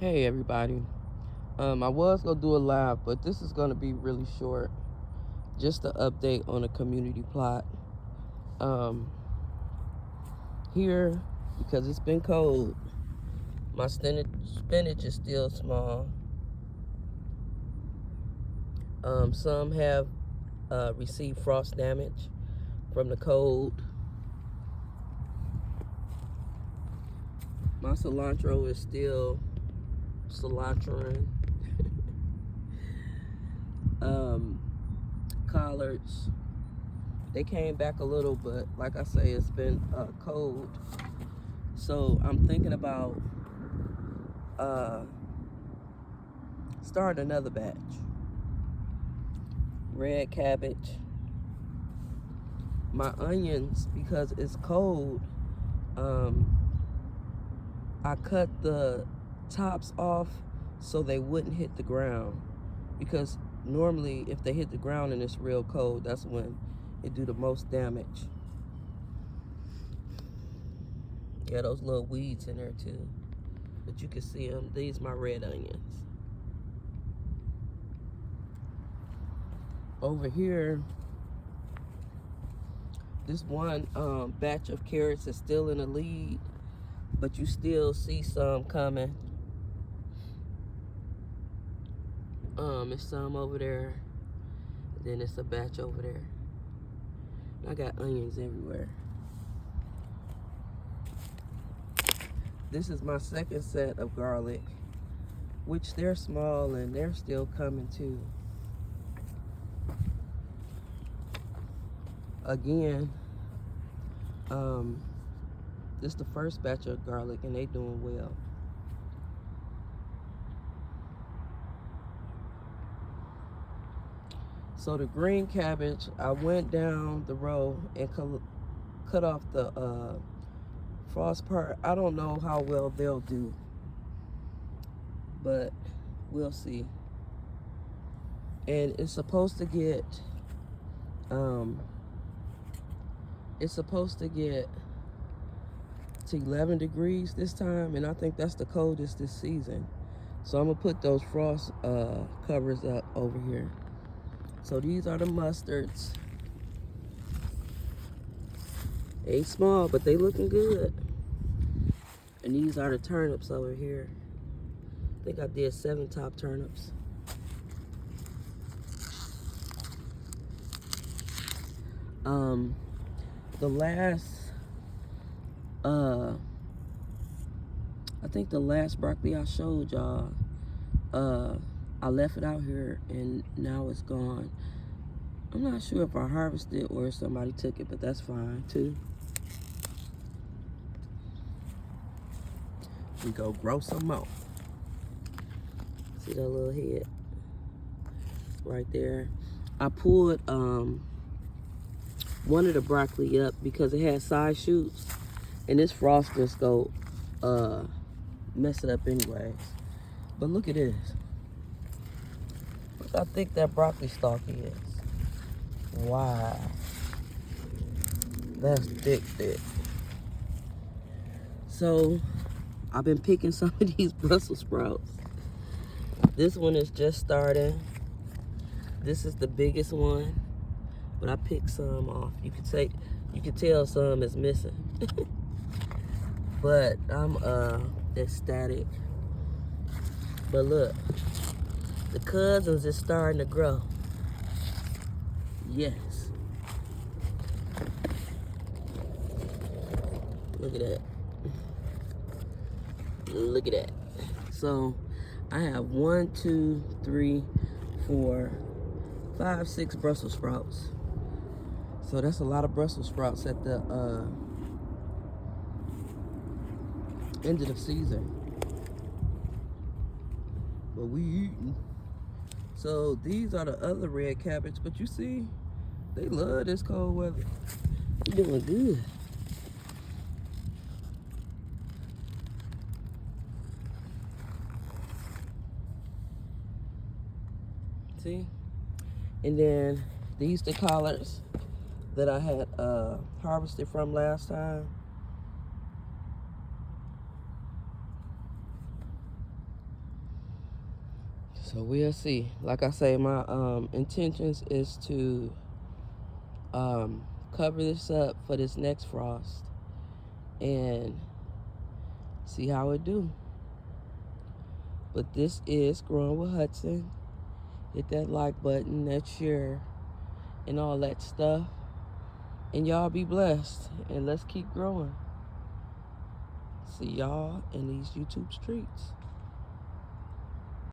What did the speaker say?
Hey everybody. I was gonna do a live, but this is gonna be really short. Just an update on a community plot. Um, Here, because it's been cold, my spinach is still small. Some have received frost damage from the cold. My cilantro is still cilantroing. Collards, they came back a little, but like I say, it's been cold. So I'm thinking about starting another batch. Red cabbage. My onions, because it's cold, I cut the tops off so they wouldn't hit the ground. Because normally if they hit the ground and it's real cold, that's when it do the most damage. Yeah, those little weeds in there too. But you can see them. These my red onions. Over here, this one batch of carrots is still in the lead, but you still see some coming. It's some over there, then it's a batch over there. I got onions everywhere. This is my second set of garlic, which they're small and they're still coming too. Again, this is the first batch of garlic and they doing well. So the green cabbage, I went down the row and cut off the frost part. I don't know how well they'll do, but we'll see. And it's supposed to get to 11 degrees this time, and I think that's the coldest this season. So I'm gonna put those frost covers up over here. So these are the mustards. They small, but they looking good. And these are the turnips over here. I think I did 7 top turnips. The last, I think the last broccoli I showed y'all, I left it out here and now it's gone. I'm not sure if I harvested or if somebody took it, but that's fine too. We go grow some more. See that little head right there? I pulled one of the broccoli up because it had side shoots, and this frost just go mess it up anyways. But look at this. Look how thick that broccoli stalk is. Wow. That's thick. So I've been picking some of these Brussels sprouts. This one is just starting. This is the biggest one, but I picked some off. You can tell some is missing. But I'm ecstatic. But look, the cousins is starting to grow. Yes. Look at that. Look at that. So I have 1, 2, 3, 4, 5, 6 Brussels sprouts. So that's a lot of Brussels sprouts at the end of the season. But we eating. So these are the other red cabbage, but you see, they love this cold weather. They're doing good. See? And then these the collards that I had harvested from last time. So we'll see. Like I say, my intentions is to cover this up for this next frost and see how it do. But this is Growing with Hudson. Hit that like button, that share, and all that stuff. And y'all be blessed. And let's keep growing. See y'all in these YouTube streets.